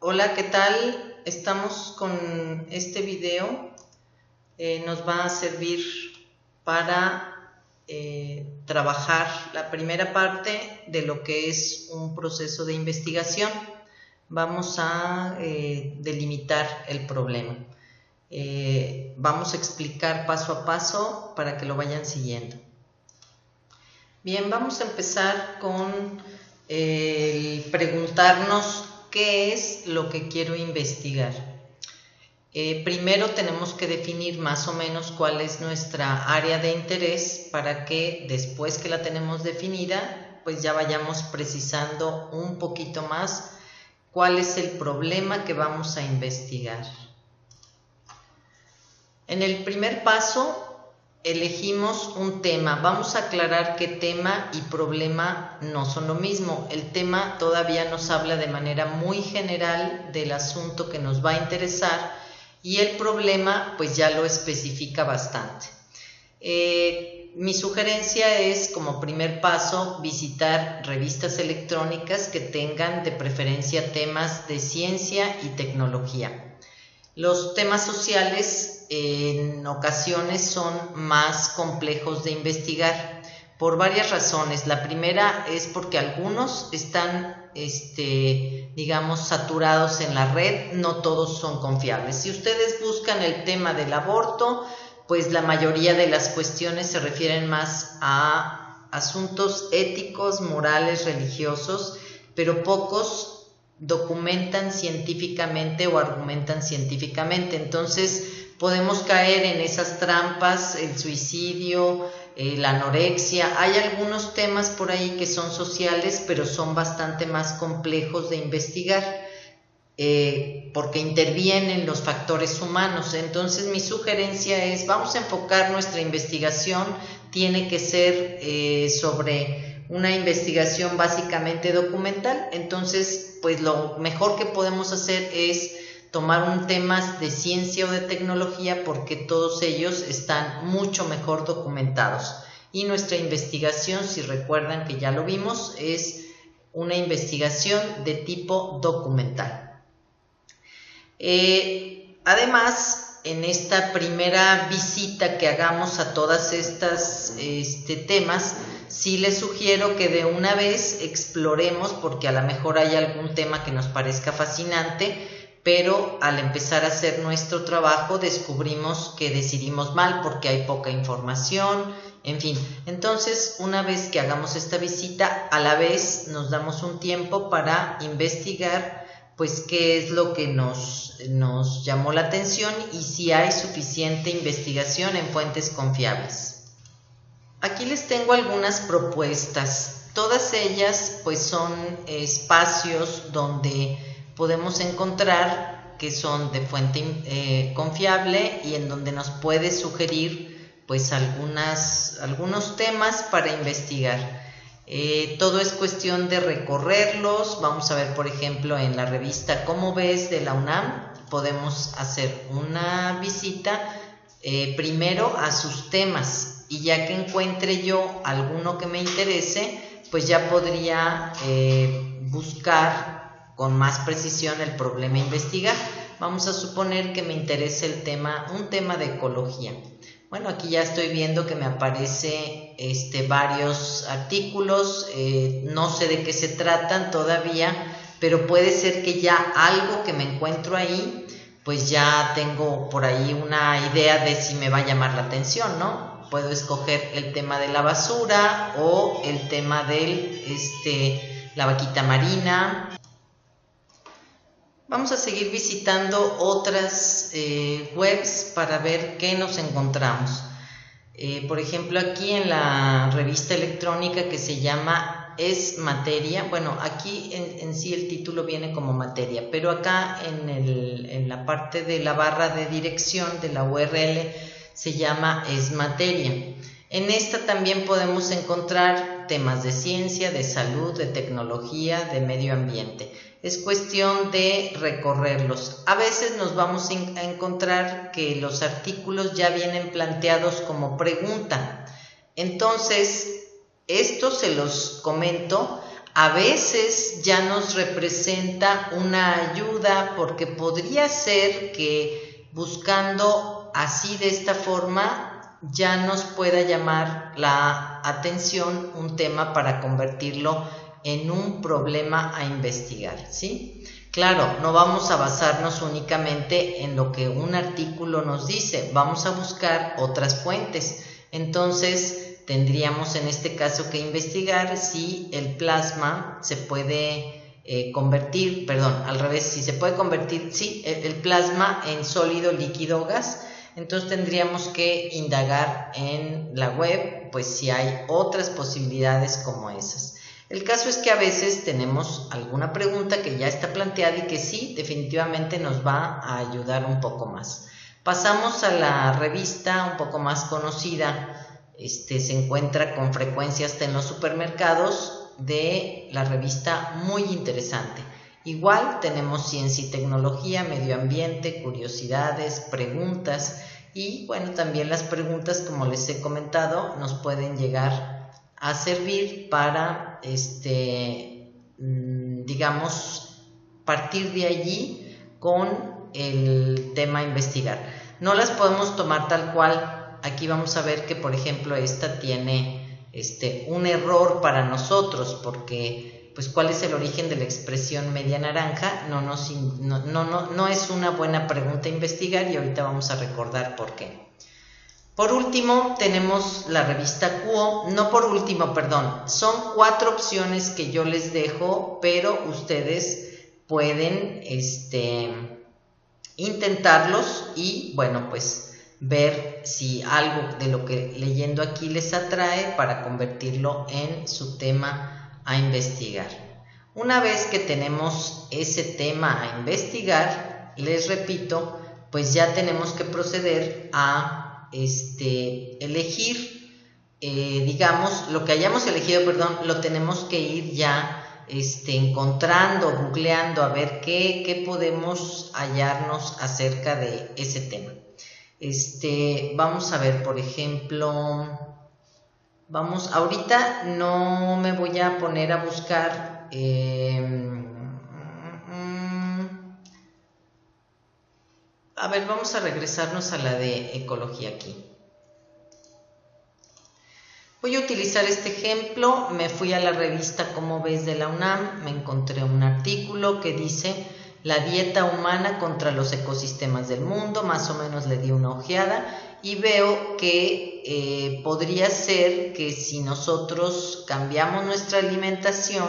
Hola, ¿qué tal? Estamos con este video. Nos va a servir para trabajar la primera parte de lo que es un proceso de investigación. Vamos a delimitar el problema. Vamos a explicar paso a paso para que lo vayan siguiendo. Bien, vamos a empezar con preguntarnos qué es lo que quiero investigar. Primero tenemos que definir más o menos cuál es nuestra área de interés para que después que la tenemos definida, pues ya vayamos precisando un poquito más cuál es el problema que vamos a investigar. En el primer paso elegimos un tema. Vamos a aclarar que tema y problema no son lo mismo. El tema todavía nos habla de manera muy general del asunto que nos va a interesar y el problema pues ya lo especifica bastante. Mi sugerencia es, como primer paso, visitar revistas electrónicas que tengan de preferencia temas de ciencia y tecnología. Los temas sociales en ocasiones son más complejos de investigar por varias razones. La primera es porque algunos están, digamos, saturados en la red, no todos son confiables. Si ustedes buscan el tema del aborto, pues la mayoría de las cuestiones se refieren más a asuntos éticos, morales, religiosos, pero pocos documentan científicamente o argumentan científicamente. Entonces podemos caer en esas trampas, el suicidio, la anorexia. Hay algunos temas por ahí que son sociales, pero son bastante más complejos de investigar porque intervienen los factores humanos. Entonces mi sugerencia es, vamos a enfocar nuestra investigación, tiene que ser sobre una investigación básicamente documental. Entonces, pues lo mejor que podemos hacer es tomar un tema de ciencia o de tecnología porque todos ellos están mucho mejor documentados. Y nuestra investigación, si recuerdan que ya lo vimos, es una investigación de tipo documental. Además, en esta primera visita que hagamos a todas estas temas, sí les sugiero que de una vez exploremos, porque a lo mejor hay algún tema que nos parezca fascinante, pero al empezar a hacer nuestro trabajo descubrimos que decidimos mal porque hay poca información, en fin. Entonces, una vez que hagamos esta visita, a la vez nos damos un tiempo para investigar pues qué es lo que nos llamó la atención y si hay suficiente investigación en fuentes confiables. Aquí les tengo algunas propuestas. Todas ellas pues son espacios donde podemos encontrar que son de fuente confiable y en donde nos puede sugerir pues algunos temas para investigar. Todo es cuestión de recorrerlos. Vamos a ver, por ejemplo, en la revista ¿Cómo ves? De la UNAM, podemos hacer una visita primero a sus temas y ya que encuentre yo alguno que me interese, pues ya podría buscar con más precisión el problema a investigar. Vamos a suponer que me interesa un tema de ecología. Bueno, aquí ya estoy viendo que me aparece varios artículos, no sé de qué se tratan todavía, pero puede ser que ya algo que me encuentro ahí, pues ya tengo por ahí una idea de si me va a llamar la atención, ¿no? Puedo escoger el tema de la basura o el tema de la vaquita marina. Vamos a seguir visitando otras webs para ver qué nos encontramos. Por ejemplo, aquí en la revista electrónica que se llama Es Materia, bueno, aquí en sí el título viene como materia, pero acá en la parte de la barra de dirección de la URL se llama Es Materia. En esta también podemos encontrar temas de ciencia, de salud, de tecnología, de medio ambiente. Es cuestión de recorrerlos. A veces nos vamos a encontrar que los artículos ya vienen planteados como pregunta. Entonces, esto se los comento A veces ya nos representa una ayuda porque podría ser que buscando así de esta forma ya nos pueda llamar la atención un tema para convertirlo en un problema a investigar, ¿sí? Claro, no vamos a basarnos únicamente en lo que un artículo nos dice, vamos a buscar otras fuentes. Entonces, tendríamos en este caso que investigar si el plasma se puede convertir, perdón, al revés, si se puede convertir, sí, el plasma en sólido, líquido o gas. Entonces tendríamos que indagar en la web, pues si hay otras posibilidades como esas. El caso es que a veces tenemos alguna pregunta que ya está planteada y que sí, definitivamente nos va a ayudar un poco más. Pasamos a la revista un poco más conocida, se encuentra con frecuencia hasta en los supermercados, de la revista Muy Interesante. Igual tenemos ciencia y tecnología, medio ambiente, curiosidades, preguntas y bueno, también las preguntas, como les he comentado, nos pueden llegar a servir para, digamos, partir de allí con el tema a investigar. No las podemos tomar tal cual. Aquí vamos a ver que, por ejemplo, esta tiene un error para nosotros, porque, pues, ¿cuál es el origen de la expresión media naranja? No es una buena pregunta a investigar y ahorita vamos a recordar por qué. Por último, tenemos la revista Quo. No por último, perdón. Son 4 opciones que yo les dejo, pero ustedes pueden intentarlos y, bueno, pues ver si algo de lo que leyendo aquí les atrae para convertirlo en su tema a investigar. Una vez que tenemos ese tema a investigar, les repito, pues ya tenemos que proceder a elegir, digamos, lo que hayamos elegido, perdón, lo tenemos que ir ya encontrando, googleando, a ver qué podemos hallarnos acerca de ese tema. Vamos a ver, por ejemplo, ahorita no me voy a poner a buscar a ver, vamos a regresarnos a la de ecología aquí. Voy a utilizar este ejemplo. Me fui a la revista Cómo ves de la UNAM, me encontré un artículo que dice la dieta humana contra los ecosistemas del mundo, más o menos le di una ojeada y veo que podría ser que si nosotros cambiamos nuestra alimentación,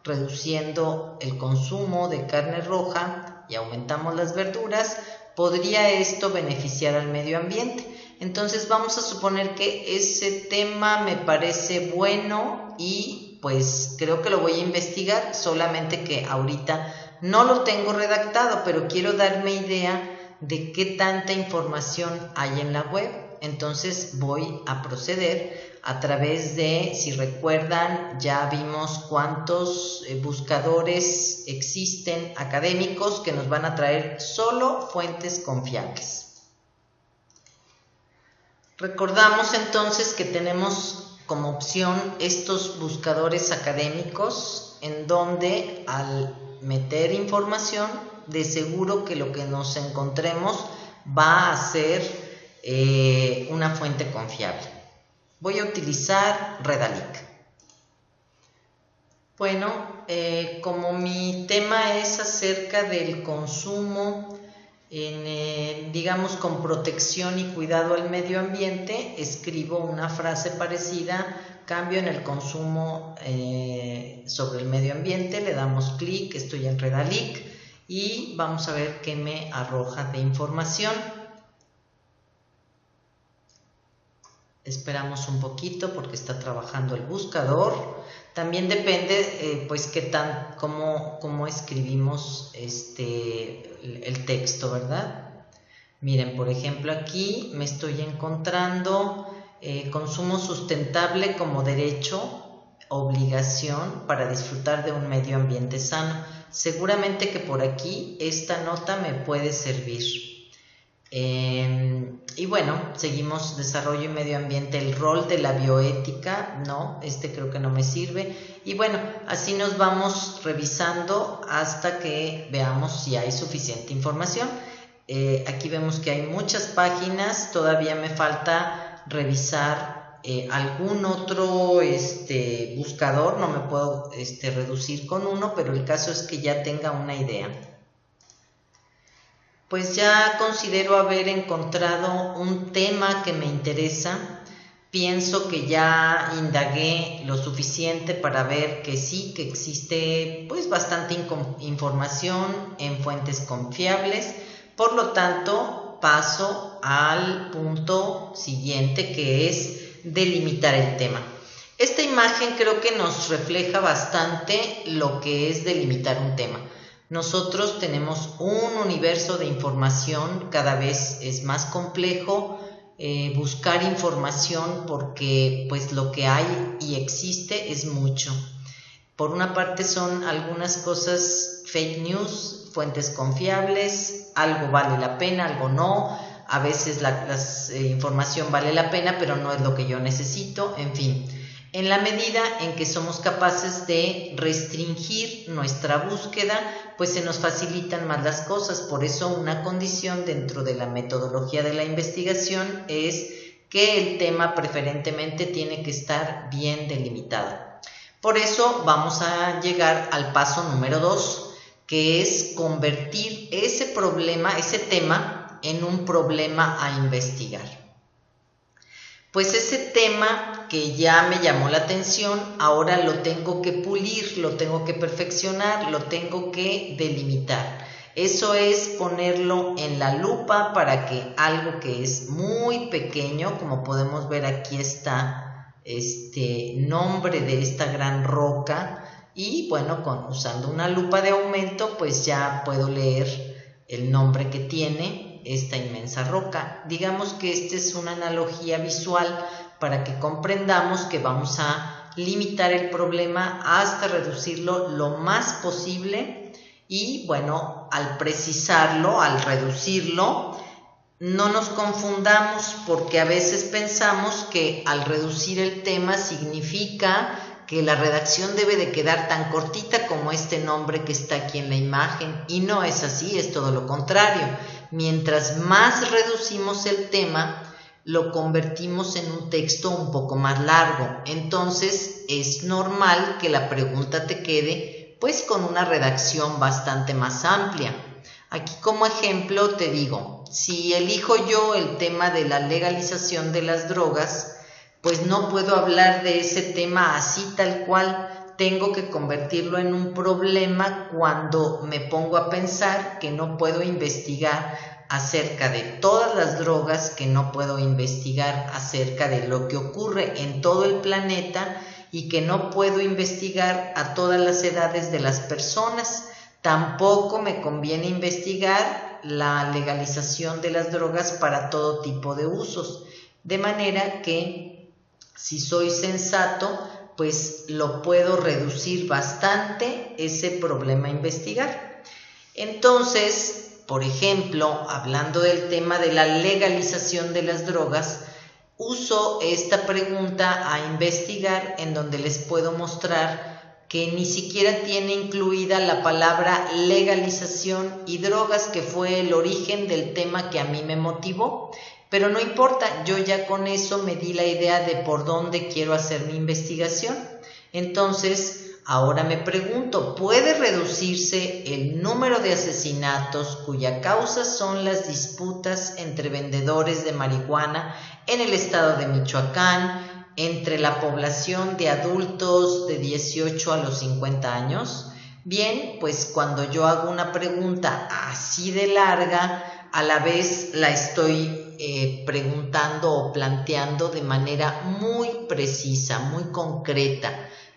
reduciendo el consumo de carne roja y aumentamos las verduras, podría esto beneficiar al medio ambiente. Entonces vamos a suponer que ese tema me parece bueno y pues creo que lo voy a investigar, solamente que ahorita no lo tengo redactado, pero quiero darme idea de qué tanta información hay en la web. Entonces voy a proceder a través de, si recuerdan, ya vimos cuántos buscadores existen académicos que nos van a traer solo fuentes confiables. Recordamos entonces que tenemos como opción estos buscadores académicos en donde al meter información de seguro que lo que nos encontremos va a ser una fuente confiable. Voy a utilizar Redalic. Bueno, como mi tema es acerca del consumo, digamos con protección y cuidado al medio ambiente, escribo una frase parecida, cambio en el consumo sobre el medio ambiente, le damos clic, estoy en Redalic y vamos a ver qué me arroja de información. Esperamos un poquito porque está trabajando el buscador. También depende, pues, cómo escribimos el texto, ¿verdad? Miren, por ejemplo, aquí me estoy encontrando consumo sustentable como derecho, obligación para disfrutar de un medio ambiente sano. Seguramente que por aquí esta nota me puede servir. Y bueno, seguimos desarrollo y medio ambiente, el rol de la bioética, no, creo que no me sirve. Y bueno, así nos vamos revisando hasta que veamos si hay suficiente información. Aquí vemos que hay muchas páginas, todavía me falta revisar algún otro buscador, no me puedo reducir con uno, pero el caso es que ya tenga una idea. Pues ya considero haber encontrado un tema que me interesa. Pienso que ya indagué lo suficiente para ver que sí, que existe pues bastante información en fuentes confiables. Por lo tanto, paso al punto siguiente, que es delimitar el tema. Esta imagen creo que nos refleja bastante lo que es delimitar un tema. Nosotros tenemos un universo de información, cada vez es más complejo buscar información porque pues lo que hay y existe es mucho. Por una parte son algunas cosas fake news, fuentes confiables, algo vale la pena, algo no, a veces la información vale la pena pero no es lo que yo necesito, en fin. En la medida en que somos capaces de restringir nuestra búsqueda, pues se nos facilitan más las cosas. Por eso una condición dentro de la metodología de la investigación es que el tema preferentemente tiene que estar bien delimitado. Por eso vamos a llegar al paso número 2, que es convertir ese problema, ese tema, en un problema a investigar. Pues ese tema que ya me llamó la atención, ahora lo tengo que pulir, lo tengo que perfeccionar, lo tengo que delimitar. Eso es ponerlo en la lupa para que algo que es muy pequeño, como podemos ver aquí está nombre de esta gran roca, y bueno, usando una lupa de aumento pues ya puedo leer el nombre que tiene esta inmensa roca. Digamos que esta es una analogía visual para que comprendamos que vamos a limitar el problema hasta reducirlo lo más posible. Y bueno, al precisarlo, al reducirlo, no nos confundamos, porque a veces pensamos que al reducir el tema significa que la redacción debe de quedar tan cortita como este nombre que está aquí en la imagen, y no es así, es todo lo contrario. Mientras más reducimos el tema, lo convertimos en un texto un poco más largo. Entonces es normal que la pregunta te quede pues con una redacción bastante más amplia. Aquí como ejemplo te digo, si elijo yo el tema de la legalización de las drogas, pues no puedo hablar de ese tema así tal cual. Tengo que convertirlo en un problema cuando me pongo a pensar que no puedo investigar acerca de todas las drogas, que no puedo investigar acerca de lo que ocurre en todo el planeta y que no puedo investigar a todas las edades de las personas. Tampoco me conviene investigar la legalización de las drogas para todo tipo de usos. De manera que si soy sensato, pues lo puedo reducir bastante ese problema a investigar. Entonces, por ejemplo, hablando del tema de la legalización de las drogas, uso esta pregunta a investigar, en donde les puedo mostrar que ni siquiera tiene incluida la palabra legalización y drogas, que fue el origen del tema que a mí me motivó. Pero no importa, yo ya con eso me di la idea de por dónde quiero hacer mi investigación. Entonces, ahora me pregunto, ¿puede reducirse el número de asesinatos cuya causa son las disputas entre vendedores de marihuana en el estado de Michoacán, entre la población de adultos de 18 a los 50 años? Bien, pues cuando yo hago una pregunta así de larga, a la vez la estoy preguntando o planteando de manera muy precisa, muy concreta.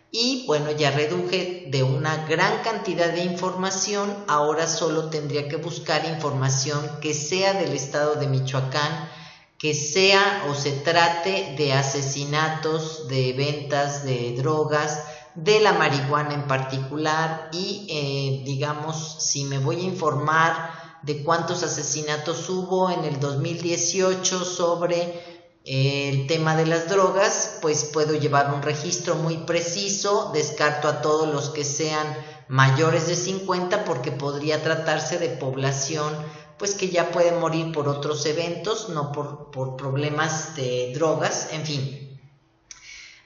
Y bueno, ya reduje de una gran cantidad de información. Ahora solo tendría que buscar información que sea del estado de Michoacán, que sea o se trate de asesinatos, de ventas de drogas, de la marihuana en particular. Y digamos, si me voy a informar de cuántos asesinatos hubo en el 2018 sobre el tema de las drogas, pues puedo llevar un registro muy preciso, descarto a todos los que sean mayores de 50 porque podría tratarse de población pues que ya puede morir por otros eventos, no por problemas de drogas, en fin.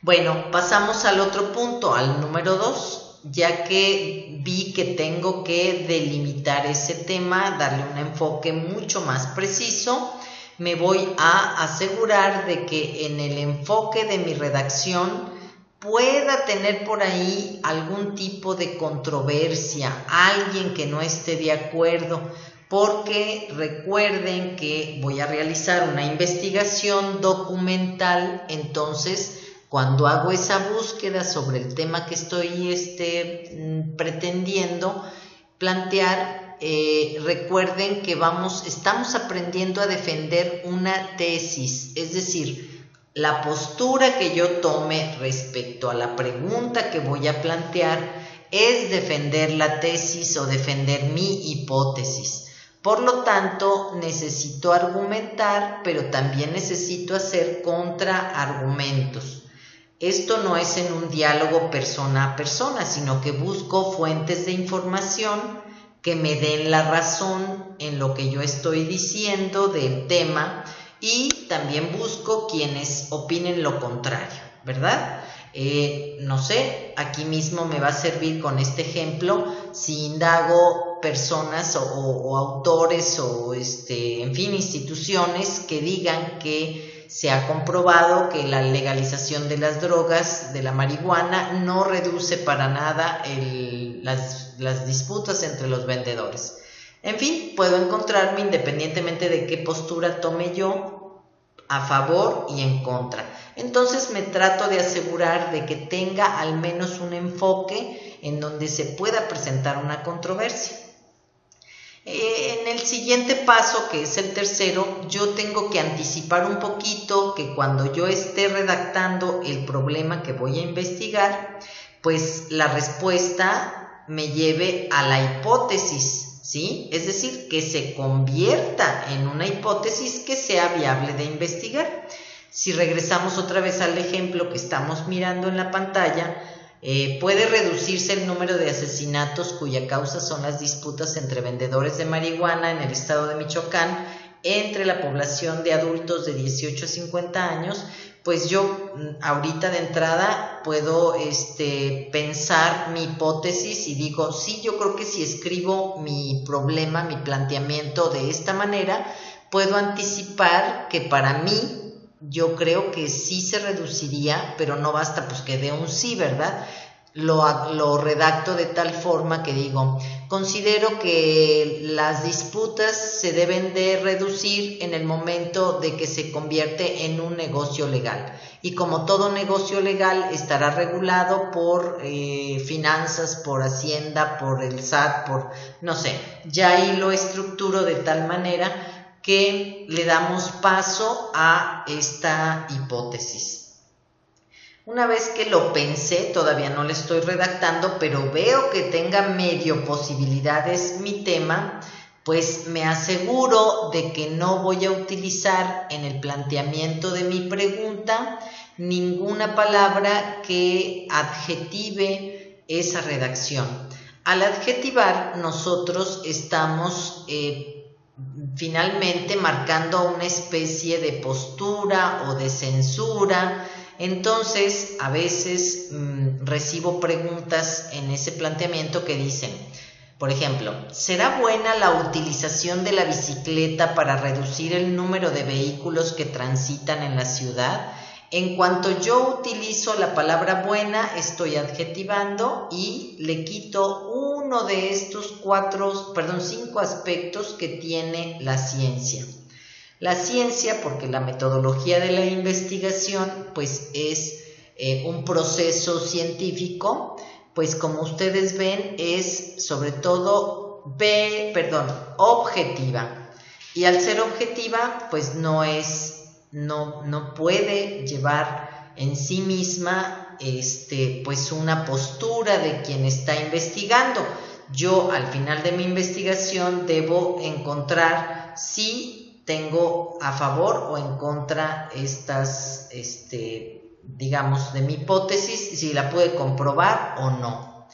Bueno, pasamos al otro punto, al número 2, ya que vi que tengo que delimitar ese tema, darle un enfoque mucho más preciso. Me voy a asegurar de que en el enfoque de mi redacción pueda tener por ahí algún tipo de controversia, alguien que no esté de acuerdo, porque recuerden que voy a realizar una investigación documental. Entonces, cuando hago esa búsqueda sobre el tema que estoy pretendiendo plantear, recuerden que estamos aprendiendo a defender una tesis, es decir, la postura que yo tome respecto a la pregunta que voy a plantear es defender la tesis o defender mi hipótesis. Por lo tanto, necesito argumentar, pero también necesito hacer contraargumentos. Esto no es en un diálogo persona a persona, sino que busco fuentes de información que me den la razón en lo que yo estoy diciendo del tema, y también busco quienes opinen lo contrario, ¿verdad? No sé, aquí mismo me va a servir con este ejemplo, si indago personas o autores o en fin, instituciones que digan que se ha comprobado que la legalización de las drogas, de la marihuana, no reduce para nada las disputas entre los vendedores. En fin, puedo encontrarme independientemente de qué postura tome yo, a favor y en contra. Entonces me trato de asegurar de que tenga al menos un enfoque en donde se pueda presentar una controversia. En el siguiente paso, que es el tercero, yo tengo que anticipar un poquito que cuando yo esté redactando el problema que voy a investigar, pues la respuesta me lleve a la hipótesis, ¿sí? Es decir, que se convierta en una hipótesis que sea viable de investigar. Si regresamos otra vez al ejemplo que estamos mirando en la pantalla, puede reducirse el número de asesinatos cuya causa son las disputas entre vendedores de marihuana en el estado de Michoacán entre la población de adultos de 18 a 50 años. Pues yo ahorita de entrada puedo pensar mi hipótesis y digo, sí, yo creo que si escribo mi problema, mi planteamiento de esta manera, puedo anticipar que para mí, yo creo que sí se reduciría, pero no basta pues que dé un sí, ¿verdad? Lo redacto de tal forma que digo, considero que las disputas se deben de reducir en el momento de que se convierte en un negocio legal. Y como todo negocio legal estará regulado por finanzas, por Hacienda, por el SAT, por no sé, ya ahí lo estructuro de tal manera que le damos paso a esta hipótesis. Una vez que lo pensé, todavía no le estoy redactando, pero veo que tenga medio posibilidades mi tema, pues me aseguro de que no voy a utilizar en el planteamiento de mi pregunta ninguna palabra que adjetive esa redacción. Al adjetivar, nosotros estamos finalmente marcando una especie de postura o de censura. Entonces a veces recibo preguntas en ese planteamiento que dicen, por ejemplo, ¿será buena la utilización de la bicicleta para reducir el número de vehículos que transitan en la ciudad? En cuanto yo utilizo la palabra buena, estoy adjetivando y le quito uno de estos 5 aspectos que tiene la ciencia. La ciencia, porque la metodología de la investigación pues es un proceso científico, pues como ustedes ven es sobre todo objetiva. Y al ser objetiva pues no puede llevar en sí misma pues una postura de quien está investigando, yo al final de mi investigación debo encontrar si tengo a favor o en contra estas, digamos, de mi hipótesis, si la pude comprobar o no.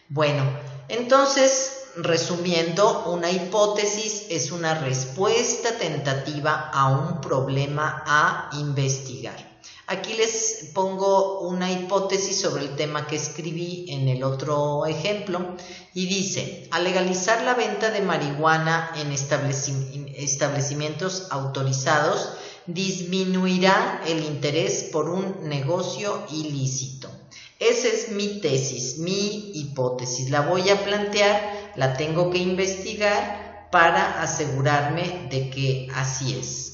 Bueno, entonces, resumiendo, una hipótesis es una respuesta tentativa a un problema a investigar. Aquí les pongo una hipótesis sobre el tema que escribí en el otro ejemplo y dice: al legalizar la venta de marihuana en establecimientos autorizados, disminuirá el interés por un negocio ilícito. Esa es mi tesis, mi hipótesis. La voy a plantear, la tengo que investigar para asegurarme de que así es.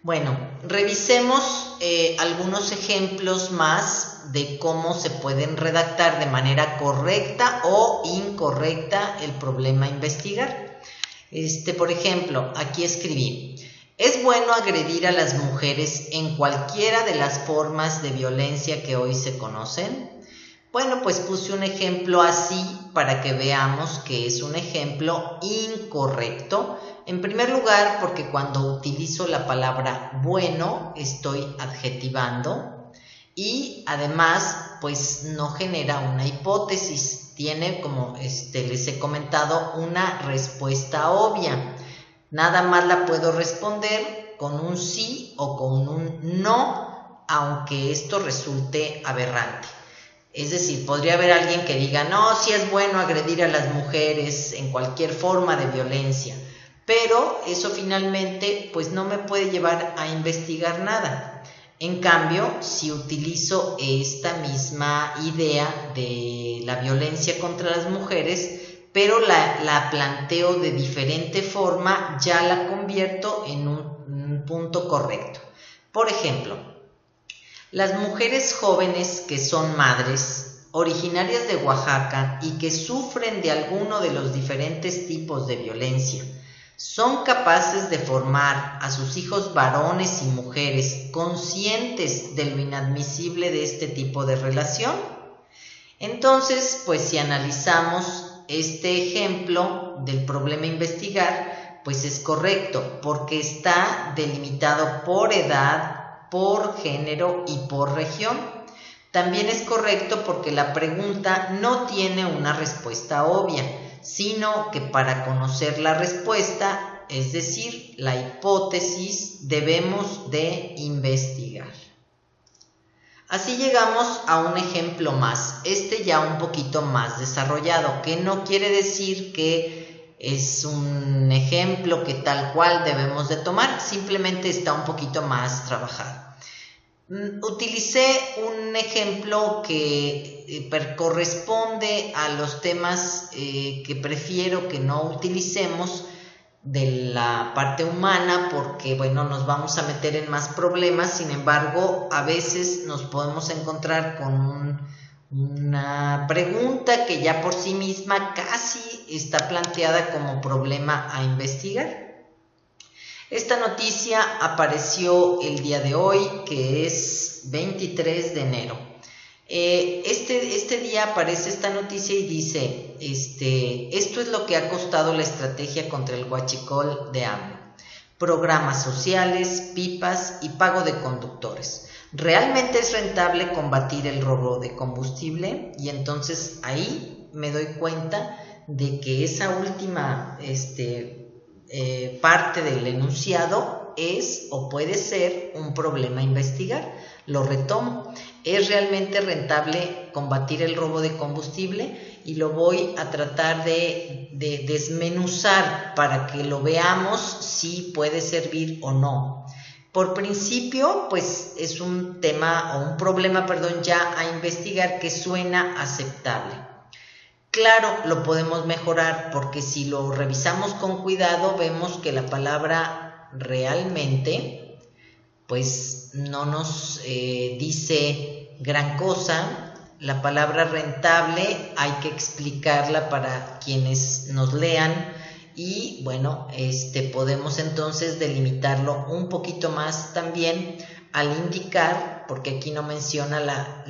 Bueno, revisemos algunos ejemplos más de cómo se pueden redactar de manera correcta o incorrecta el problema a investigar. Por ejemplo, aquí escribí: ¿es bueno agredir a las mujeres en cualquiera de las formas de violencia que hoy se conocen? Bueno, pues puse un ejemplo así para que veamos que es un ejemplo incorrecto. En primer lugar, porque cuando utilizo la palabra bueno, estoy adjetivando y además, pues no genera una hipótesis. Tiene, como les he comentado, una respuesta obvia. Nada más la puedo responder con un sí o con un no, aunque esto resulte aberrante. Es decir, podría haber alguien que diga: no, sí es bueno agredir a las mujeres en cualquier forma de violencia, pero eso finalmente pues no me puede llevar a investigar nada. En cambio, si utilizo esta misma idea de la violencia contra las mujeres, pero la planteo de diferente forma, ya la convierto en un punto correcto. Por ejemplo, las mujeres jóvenes que son madres, originarias de Oaxaca y que sufren de alguno de los diferentes tipos de violencia, ¿son capaces de formar a sus hijos varones y mujeres conscientes de lo inadmisible de este tipo de relación? Entonces, pues si analizamos este ejemplo del problema a investigar, pues es correcto, porque está delimitado por edad, por género y por región. También es correcto porque la pregunta no tiene una respuesta obvia, sino que para conocer la respuesta, es decir, la hipótesis, debemos de investigar. Así llegamos a un ejemplo más, ya un poquito más desarrollado, que no quiere decir que es un ejemplo que tal cual debemos de tomar, simplemente está un poquito más trabajado. Utilicé un ejemplo que corresponde a los temas que prefiero que no utilicemos de la parte humana, porque bueno, nos vamos a meter en más problemas. Sin embargo, a veces nos podemos encontrar con una pregunta que ya por sí misma casi está planteada como problema a investigar. Esta noticia apareció el día de hoy, que es 23 de enero. Este día aparece esta noticia y dice: esto es lo que ha costado la estrategia contra el huachicol de AMLO. Programas sociales, pipas y pago de conductores. ¿Realmente es rentable combatir el robo de combustible? Y entonces ahí me doy cuenta de que esa última parte del enunciado es o puede ser un problema a investigar. Lo retomo: ¿es realmente rentable combatir el robo de combustible? Y lo voy a tratar de desmenuzar para que lo veamos si puede servir o no. Por principio, pues es un tema o un problema, ya a investigar, que suena aceptable. Claro, lo podemos mejorar, porque si lo revisamos con cuidado, vemos que la palabra realmente, pues no nos dice gran cosa. La palabra rentable hay que explicarla para quienes nos lean y bueno, podemos entonces delimitarlo un poquito más también al indicar, porque aquí no menciona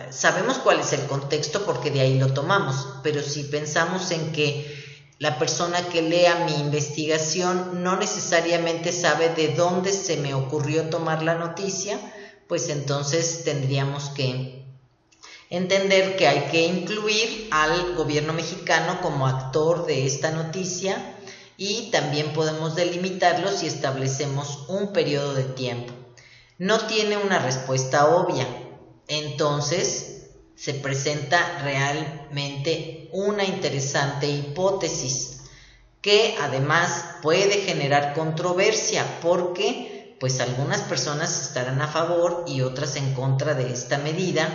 sabemos cuál es el contexto porque de ahí lo tomamos, pero si pensamos en que la persona que lea mi investigación no necesariamente sabe de dónde se me ocurrió tomar la noticia, pues entonces tendríamos que entender que hay que incluir al gobierno mexicano como actor de esta noticia y también podemos delimitarlo si establecemos un periodo de tiempo. No tiene una respuesta obvia, entonces se presenta realmente una interesante hipótesis que además puede generar controversia porque pues algunas personas estarán a favor y otras en contra de esta medida,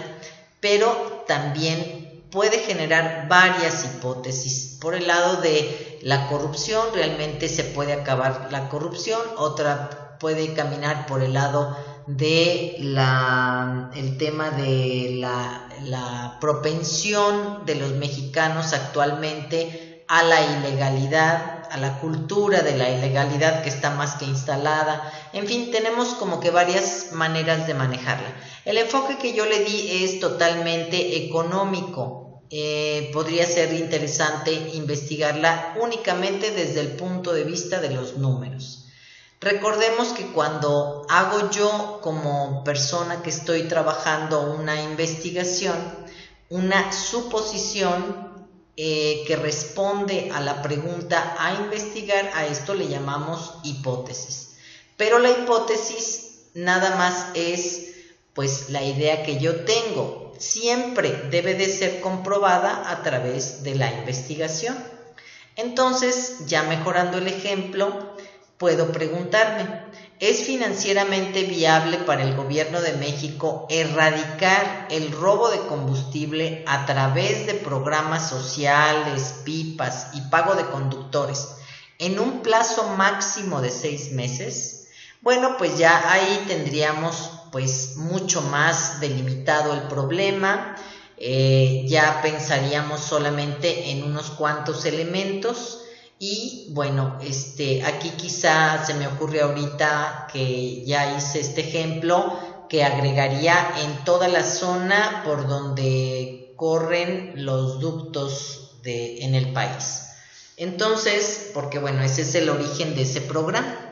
pero también puede generar varias hipótesis. Por el lado de la corrupción, realmente se puede acabar la corrupción, otra puede caminar por el lado de el tema de la propensión de los mexicanos actualmente a la ilegalidad, a la cultura de la ilegalidad que está más que instalada. En fin, tenemos como que varias maneras de manejarla. El enfoque que yo le di es totalmente económico. Podría ser interesante investigarla únicamente desde el punto de vista de los números. Recordemos que cuando hago yo como persona que estoy trabajando una investigación, una suposición que responde a la pregunta a investigar, a esto le llamamos hipótesis. Pero la hipótesis nada más es pues la idea que yo tengo. Siempre debe de ser comprobada a través de la investigación. Entonces, ya mejorando el ejemplo, puedo preguntarme, ¿es financieramente viable para el gobierno de México erradicar el robo de combustible a través de programas sociales, pipas y pago de conductores en un plazo máximo de 6 meses? Bueno, pues ya ahí tendríamos pues mucho más delimitado el problema, ya pensaríamos solamente en unos cuantos elementos. Y bueno, aquí quizá se me ocurre ahorita que ya hice este ejemplo, que agregaría en toda la zona por donde corren los ductos en el país. Entonces, porque bueno, ese es el origen de ese programa.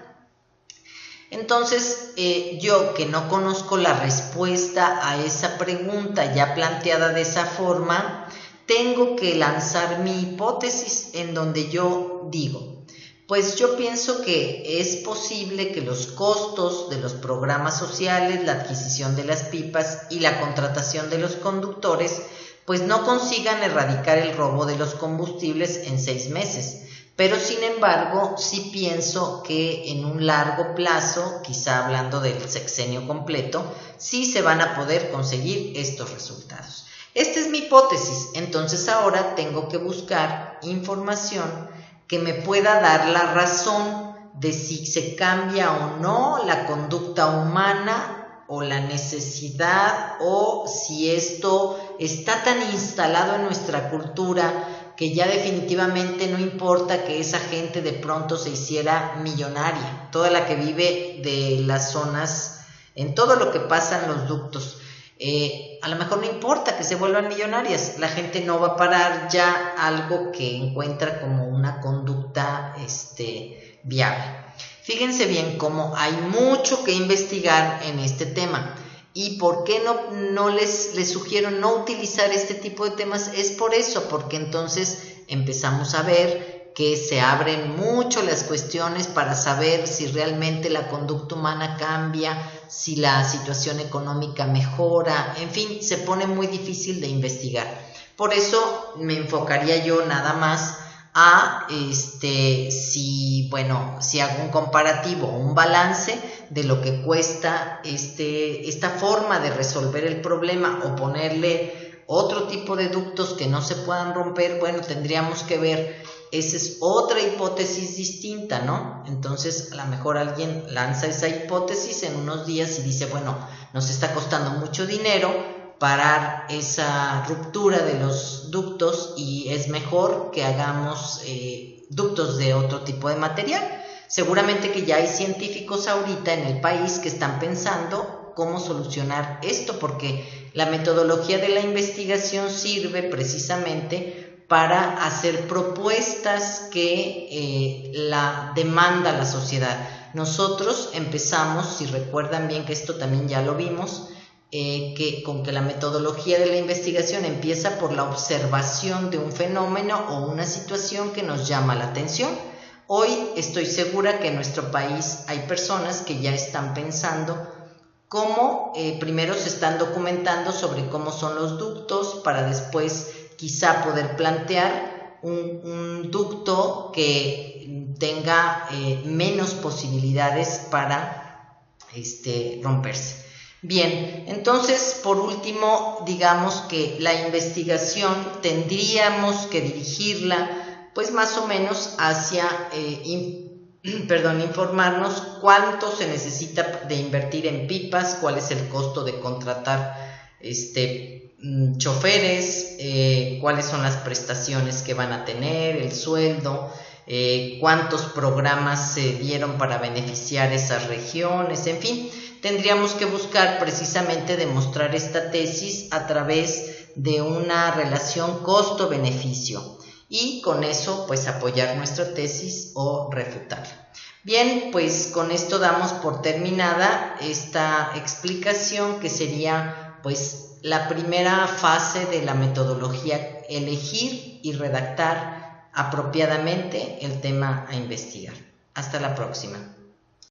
Entonces, yo que no conozco la respuesta a esa pregunta ya planteada de esa forma, tengo que lanzar mi hipótesis en donde yo digo, pues yo pienso que es posible que los costos de los programas sociales, la adquisición de las pipas y la contratación de los conductores, pues no consigan erradicar el robo de los combustibles en 6 meses. Pero sin embargo, sí pienso que en un largo plazo, quizá hablando del sexenio completo, sí se van a poder conseguir estos resultados. Esta es mi hipótesis, entonces ahora tengo que buscar información que me pueda dar la razón de si se cambia o no la conducta humana o la necesidad, o si esto está tan instalado en nuestra cultura que ya definitivamente no importa que esa gente de pronto se hiciera millonaria, toda la que vive de las zonas, en todo lo que pasa en los ductos. A lo mejor no importa que se vuelvan millonarias, la gente no va a parar ya algo que encuentra como una conducta viable. Fíjense bien cómo hay mucho que investigar en este tema. ¿Y por qué no les sugiero no utilizar este tipo de temas? Es por eso, porque entonces empezamos a ver que se abren mucho las cuestiones para saber si realmente la conducta humana cambia, si la situación económica mejora, en fin, se pone muy difícil de investigar. Por eso me enfocaría yo nada más a si hago un comparativo, un balance de lo que cuesta esta forma de resolver el problema o ponerle otro tipo de ductos que no se puedan romper. Bueno, tendríamos que ver, esa es otra hipótesis distinta, ¿no? Entonces a lo mejor alguien lanza esa hipótesis en unos días y dice, bueno, nos está costando mucho dinero parar esa ruptura de los ductos y es mejor que hagamos ductos de otro tipo de material. Seguramente que ya hay científicos ahorita en el país que están pensando cómo solucionar esto, porque la metodología de la investigación sirve precisamente para hacer propuestas que la demanda la sociedad. Nosotros empezamos, si recuerdan bien que esto también ya lo vimos, con que la metodología de la investigación empieza por la observación de un fenómeno o una situación que nos llama la atención. Hoy estoy segura que en nuestro país hay personas que ya están pensando cómo, primero se están documentando sobre cómo son los ductos para después quizá poder plantear un ducto que tenga menos posibilidades para romperse. Bien, entonces por último digamos que la investigación tendríamos que dirigirla pues más o menos hacia informarnos cuánto se necesita de invertir en pipas, cuál es el costo de contratar choferes, cuáles son las prestaciones que van a tener, el sueldo, cuántos programas se dieron para beneficiar esas regiones, en fin, tendríamos que buscar precisamente demostrar esta tesis a través de una relación costo-beneficio y con eso pues apoyar nuestra tesis o refutarla. Bien, pues con esto damos por terminada esta explicación que sería pues la primera fase de la metodología, elegir y redactar apropiadamente el tema a investigar. Hasta la próxima.